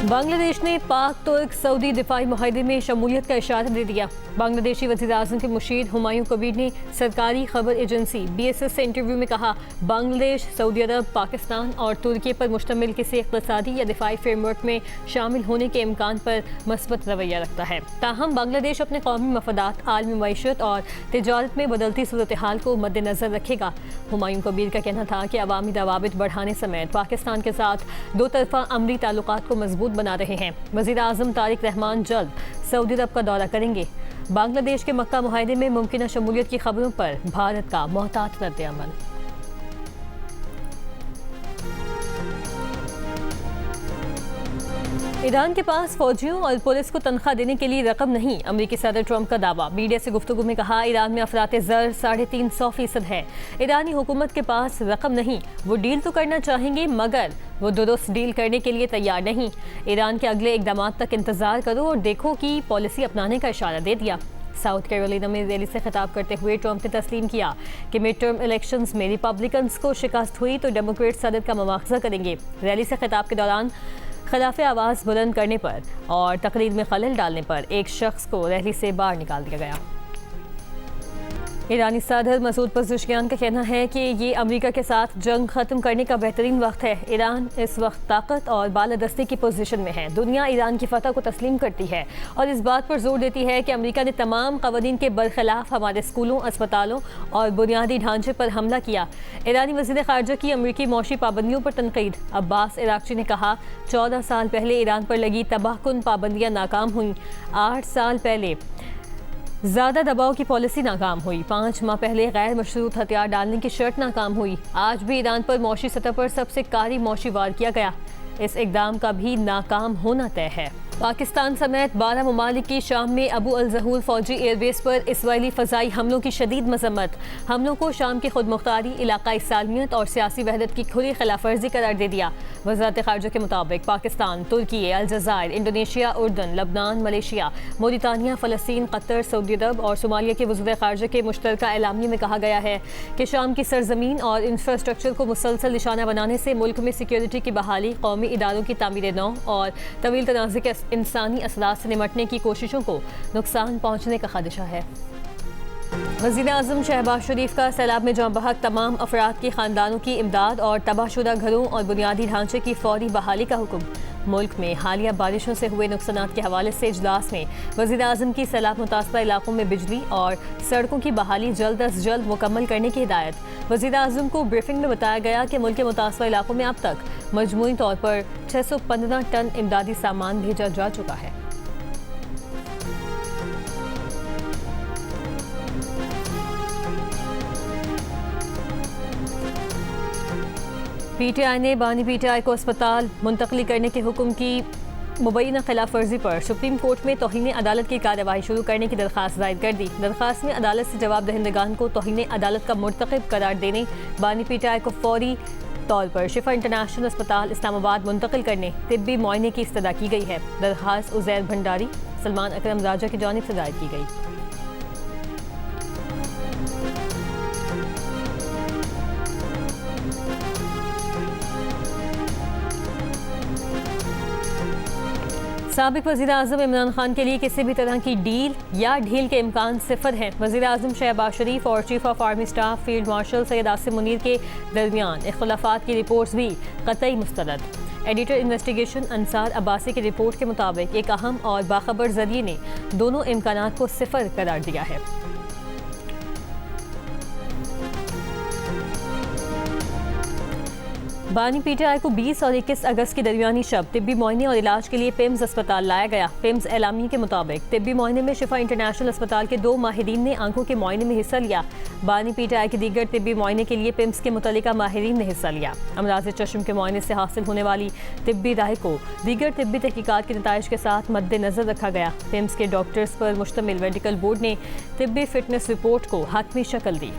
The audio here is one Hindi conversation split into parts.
बांग्लादेश ने पाक तुर्क सऊदी दिफाई मुआहदे में शमूलियत का इशारा दे दिया। बांग्लादेशी वज़ीर-ए-आज़म के मुशीर हुमायूं कबीर ने सरकारी खबर एजेंसी BSS से इंटरव्यू में कहा, बांग्लादेश, सऊदी अरब, पाकिस्तान और तुर्की पर मुश्तमिल किसी इक़्तिसादी या दिफाई फ्रेमवर्क में शामिल होने के इम्कान पर मस्बत रवैया रखता है। ताहम बांग्लादेश अपने कौमी मफादात, आलमी मईशत और तिजारत में बदलती सूरत हाल को मद्देनज़र रखेगा। हुमायूं कबीर का कहना था कि अवामी दवाबित बढ़ाने समेत पाकिस्तान के साथ दो तरफा अमली ताल्लुकात को मजबूत बना रहे हैं। वज़ीर-ए-आज़म तारिक रहमान जल्द सऊदी अरब का दौरा करेंगे। बांग्लादेश के मक्का मुआहदे में मुमकिन शमूलियत की खबरों पर भारत का मोहतात रद्द-ए-अमल। ईरान के पास फौजियों और पुलिस को तनख्वाह देने के लिए रकम नहीं, अमेरिकी सदर ट्रंप का दावा। मीडिया से गुफ्तगू में कहा, ईरान में अफरात ज़र 350% है। ईरानी हुकूमत के पास रकम नहीं, वो डील तो करना चाहेंगे मगर वो दुरुस्त डील करने के लिए तैयार नहीं। ईरान के अगले इक़दाम तक इंतज़ार करो और देखो कि पॉलिसी अपनाने का इशारा दे दिया। साउथ कैरोलिना में रैली से खिताब करते हुए ट्रंप ने तस्लीम किया कि मिड टर्म इलेक्शंस में रिपब्लिकन्स को शिकस्त हुई तो डेमोक्रेट सदर का मुआवजा करेंगे। रैली से खिताब के दौरान खिलाफ आवाज़ बुलंद करने पर और तकरीर में खलल डालने पर एक शख्स को रैली से बाहर निकाल दिया गया। ईरानी सदर मसूद पज़ेश्कियान का कहना है कि ये अमेरिका के साथ जंग ख़त्म करने का बेहतरीन वक्त है। ईरान इस वक्त ताकत और बालादस्ती की पोजीशन में है। दुनिया ईरान की फतह को तस्लीम करती है और इस बात पर जोर देती है कि अमेरिका ने तमाम क़वानीन के बरखिलाफ हमारे स्कूलों, अस्पतालों और बुनियादी ढांचे पर हमला किया। ईरानी वज़ीर ख़ारजा की अमेरिकी मौशी पाबंदियों पर तनकीद। अब्बास इराक़ची ने कहा, 14 साल पहले ईरान पर लगी तबाहकुन पाबंदियाँ नाकाम हुई। 8 साल पहले ज़्यादा दबाव की पॉलिसी नाकाम हुई। 5 माह पहले गैर मशरूत हथियार डालने की शर्त नाकाम हुई। आज भी ईरान पर मौशी सतह पर सबसे कारी मौशी वार किया गया। इस इक़दाम का भी नाकाम होना तय है। पाकिस्तान समेत 12 ममालिक की शाम में अबू अल ज़हूर फौजी एयरबेस पर इसराइली फ़ज़ाई हमलों की शदीद मज़म्मत। हमलों को शाम की खुद मुख्तारी, इलाकाई सालमियत और सियासी वहदत की खुली खिलाफवर्जी करार दे दिया। वज़ारत ख़ारजा के मुताबिक पाकिस्तान, तुर्की, अलजायर, इंडोनेशिया, उर्दन, लबनान, मलेशिया, मोरितानिया, फ़लस्तीन, कतर, सऊदी अरब और सोमालिया के वज़ीर ख़ारजा के मुश्तरका एलामिया में कहा गया है कि शाम की सरजमीन और इंफ्रास्ट्रक्चर को मुसलसल निशाना बनाने से मुल्क में सिक्योरिटी की बहाली, कौमी इदारों की तामीर नौ और तवील तनाज़े के इंसानी असरात से निमटने की कोशिशों को नुकसान पहुँचने का खदशा है। वज़ीर-ए-आज़म शहबाज शरीफ का सैलाब में जाँ बहक तमाम अफराद के ख़ानदानों की इमदाद और तबाहशुदा घरों और बुनियादी ढांचे की फौरी बहाली का हुक्म। मुल्क में हालिया बारिशों से हुए नुकसानात के हवाले से इजलास में वज़ीर-ए-आज़म की सैलाब मुतासरा इलाकों में बिजली और सड़कों की बहाली जल्द अज जल्द मुकम्मल करने की हिदायत। वज़ीर-ए-आज़म को ब्रीफिंग में बताया गया कि मुल्क के मुतासरा इलाकों में अब तक मजमूई तौर पर 615 टन इमदादी सामान भेजा जा चुका है। PTI ने बानी PTI को अस्पताल मुंतकली करने के हुक्म की मुबैना खिलाफ वर्जी पर सुप्रीम कोर्ट में तौहीन अदालत की कार्रवाई शुरू करने की दरख्वास्त दायर कर दी। दरख्वास्त में अदालत से जवाब दहिंदगान को तौहीन अदालत का मुर्तकिब करार देने, बानी PTI को फौरी तौर पर शिफा इंटरनेशनल अस्पताल इस्लामाबाद मुंतकिल करने, तिब्बी मुआयने की इस्तदा की गई है। दरख्वास्त उज़ैर भंडारी, सलमान अकरम राजा की जानिब से दायर की गई। साबिक वज़ीर-ए-आज़म इमरान खान के लिए किसी भी तरह की डील या ढील के इम्कान सिफर हैं। वज़ीर-ए-आज़म शहबाज शरीफ और chief of army staff field marshal Syed Asim Munir के दरमियान इख्तिलाफात की रिपोर्ट्स भी कतई मुस्तरद। एडिटर इन्वेस्टिगेशन अंसार अब्बासी की रिपोर्ट के मुताबिक एक अहम और बाखबर जरिए ने दोनों इम्कानात को सिफर करार दिया है। बानी PTI को 20 और 21 अगस्त की दरमियानी शब तिब्बी मुआयने और इलाज के लिए पिम्स अस्पताल लाया गया। पिम्स एलामी के मुताबिक तिब्बी मुआयने में शिफा इंटरनेशनल अस्पताल के 2 माहिरीन ने आंखों के मुआयने में हिस्सा लिया। बानी PTI के दीगर तिब्बी मुआयने के लिए पिम्स के मुतल्लिका माहिरीन ने हिस्सा लिया। अमराज चश्म के मुआयने से हासिल होने वाली तिब्बी राय को दीगर तिब्बी तहकीकात के नताइज के साथ मद्देनजर रखा गया। पिम्स के डॉक्टर्स पर मुश्तमिल मेडिकल बोर्ड ने तिब्बी फिटनेस रिपोर्ट को हतमी शक्ल दी।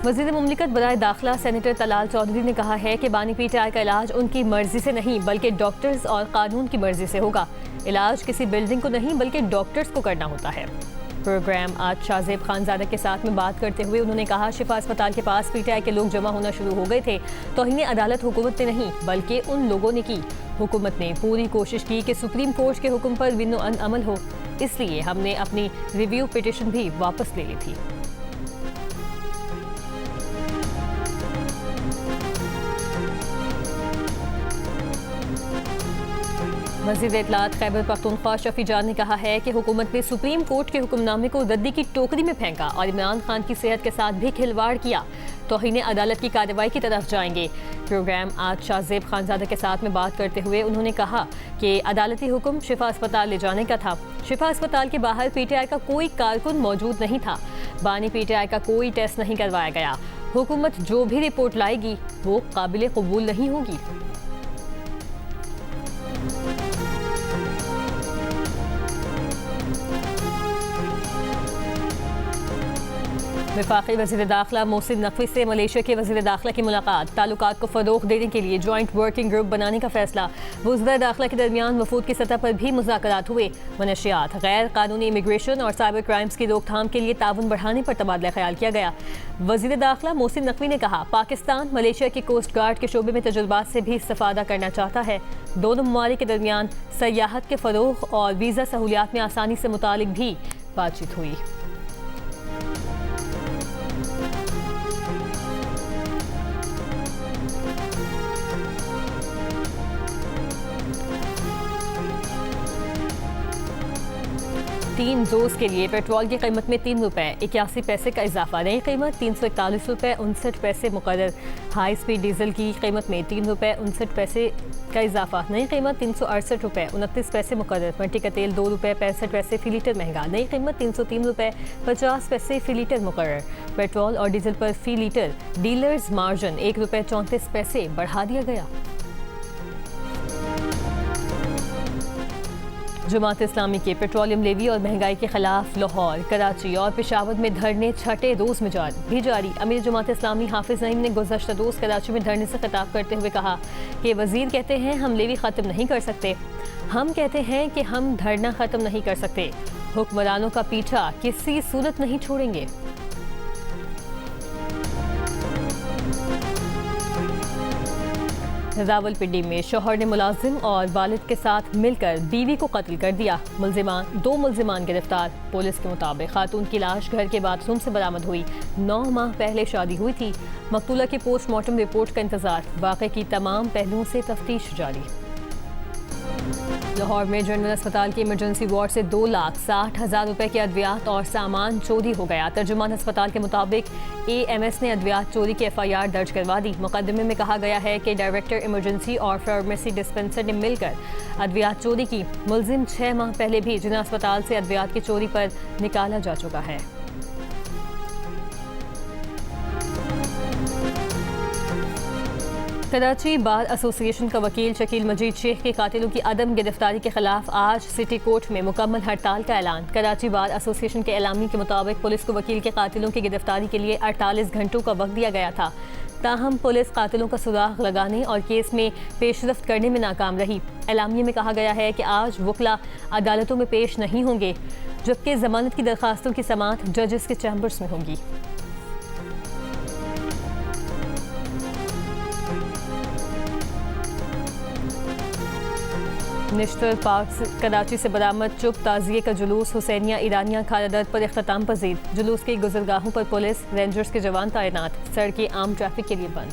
वज़ीर मुमलिकत बराए दाखिला सेनेटर तलाल चौधरी ने कहा है कि बानी PTI का इलाज उनकी मर्जी से नहीं बल्कि डॉक्टर्स और कानून की मर्जी से होगा। इलाज किसी बिल्डिंग को नहीं बल्कि डॉक्टर्स को करना होता है। प्रोग्राम आज शाहजेब खानजादा के साथ में बात करते हुए उन्होंने कहा, शिफा अस्पताल के पास पीटीआई के लोग जमा होना शुरू हो गए थे। तौहीन अदालत हुकूमत ने नहीं बल्कि उन लोगों ने की। हुकूमत ने पूरी कोशिश की कि सुप्रीम कोर्ट के हुक्म पर बिनो अमल हो, इसलिए हमने अपनी रिव्यू पिटिशन भी वापस ले ली थी। वज़ीर इत्तलात खैबर पख्तूनख्वा शफी जान ने कहा है कि हुकूमत ने सुप्रीम कोर्ट के हुक्मनामे को रद्दी की टोकरी में फेंका और इमरान खान की सेहत के साथ भी खिलवाड़ किया। तौहीन अदालत की कार्रवाई की तरफ जाएंगे। प्रोग्राम आज शाहजेब खानजादा के साथ में बात करते हुए उन्होंने कहा कि अदालती हुक्म शिफा अस्पताल ले जाने का था। शिफा अस्पताल के बाहर पीटीआई का कोई कारकुन मौजूद नहीं था। बानी पीटीआई का कोई टेस्ट नहीं करवाया गया। हुकूमत जो भी रिपोर्ट लाएगी वो काबिल कबूल नहीं होगी। वफाकी वज़ीर दाखिला मोहसिन नकवी से मलेशिया के वज़ीर दाखिला की मुलाकात। ताल्लुकात को फ़रोग़ देने के लिए जॉइंट वर्किंग ग्रुप बनाने का फैसला। वज़ीर दाखिला के दरमियान वफूद की सतह पर भी मुज़ाकरात हुए। मनशियात, गैर कानूनी इमिग्रेशन और साइबर क्राइम्स की रोकथाम के लिए ताउन बढ़ाने पर तबादला ख्याल किया गया। वज़ीर दाखिला मोहसिन नकवी ने कहा, पाकिस्तान मलेशिया की कोस्ट गार्ड के शोबे में तजुर्बात से भी इस्तिफ़ादा करना चाहता है। दोनों ममालिक के दरमियान सयाहत के फ़रोग़ और वीज़ा सहूलियात में आसानी से मुतालिक भी बातचीत हुई। तीन डोज के लिए पेट्रोल की कीमत में ₹3.81 का इजाफा। नई कीमत ₹341.59 मुकर्रर। हाई स्पीड डीजल की कीमत में ₹3.59 का इजाफा। नई कीमत ₹368.29 मुकर्रर। मट्टी का तेल ₹2.65 फी लीटर महंगा। नई कीमत ₹303.50 फी लीटर मुकर्रर। पेट्रोल और डीजल पर फी लीटर डीलर्स मार्जिन ₹1.34 बढ़ा दिया गया। जमात इस्लामी के पेट्रोलियम लेवी और महंगाई के खिलाफ लाहौर, कराची और पेशावर में धरने छठे रोज में भी जारी। अमीर जमात इस्लामी हाफिज नईम ने गुज़श्ता रोज कराची में धरने से खिताब करते हुए कहा कि वजीर कहते हैं हम लेवी ख़त्म नहीं कर सकते, हम कहते हैं कि हम धरना ख़त्म नहीं कर सकते। हुक्मरानों का पीछा किसी सूरत नहीं छोड़ेंगे। रावलपिंडी में शौहर ने मुलाजिम और वालिद के साथ मिलकर बीवी को कत्ल कर दिया। दो मुल्जिमान गिरफ्तार। पुलिस के मुताबिक खातून की लाश घर के बाथरूम से बरामद हुई। 9 माह पहले शादी हुई थी। मकतूला की पोस्टमार्टम रिपोर्ट का इंतजार। वाक़े की तमाम पहलुओं से तफ्तीश जारी। लाहौर में जनरल अस्पताल के इमरजेंसी वार्ड से 2,60,000 रुपए के अद्वियात और सामान चोरी हो गया। तर्जुमान अस्पताल के मुताबिक AMS ने अद्वियात चोरी की FIR दर्ज करवा दी। मुकदमे में कहा गया है कि डायरेक्टर इमरजेंसी और फार्मेसी डिस्पेंसर ने मिलकर अद्वियात चोरी की। मुलजिम 6 माह पहले भी जिन्हें अस्पताल से अद्वियात की चोरी पर निकाला जा चुका है। कराची बार एसोसिएशन का वकील शकील मजीद शेख के कातिलों की अदम गिरफ्तारी के खिलाफ आज सिटी कोर्ट में मुकम्मल हड़ताल का ऐलान। कराची बार एसोसिएशन के एलामी के मुताबिक पुलिस को वकील के कातिलों की गिरफ्तारी के लिए 48 घंटों का वक्त दिया गया था। ताहम पुलिस कातिलों का सुराग लगाने और केस में पेशरफ्त करने में नाकाम रही। एलामिये में कहा गया है कि आज वकला अदालतों में पेश नहीं होंगे, जबकि जमानत की दरखास्तों की समाअत जजेस के चैम्बर्स में होंगी। नेशनल पार्क कराची से बरामद चुप ताजिए का जुलूस हुसैनिया ईरानिया खालादत पर इख्तिताम पजीर। जुलूस की गुजरगाहों पर पुलिस रेंजर्स के जवान तैनात। सड़कें आम ट्रैफिक के लिए बंद।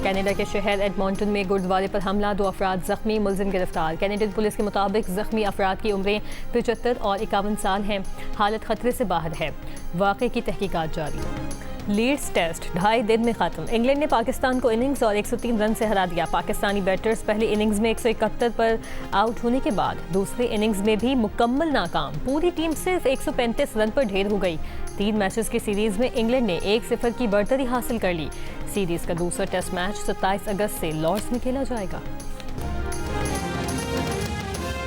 कनाडा के शहर एडमॉन्टन में गुरुद्वारे पर हमला, 2 अफराद जख्मी, मुलजिम गिरफ्तार। कैनेडियन पुलिस के मुताबिक जख्मी अफराद की उम्रें 75 और 51 साल हैं। हालत खतरे से बाहर है। वाक़े की तहकीकात जारी। लीड्स टेस्ट 2.5 दिन में खत्म। इंग्लैंड ने पाकिस्तान को इनिंग्स और 103 रन से हरा दिया। पाकिस्तानी बैटर्स पहली इनिंग्स में 171 पर आउट होने के बाद दूसरी इनिंग्स में भी मुकम्मल नाकाम। पूरी टीम सिर्फ 135 रन पर ढेर हो गई। 3 मैचेस की सीरीज में इंग्लैंड ने 1-0 की बढ़तरी हासिल कर ली। सीरीज का दूसरा टेस्ट मैच 27 अगस्त से लॉर्ड्स में खेला जाएगा।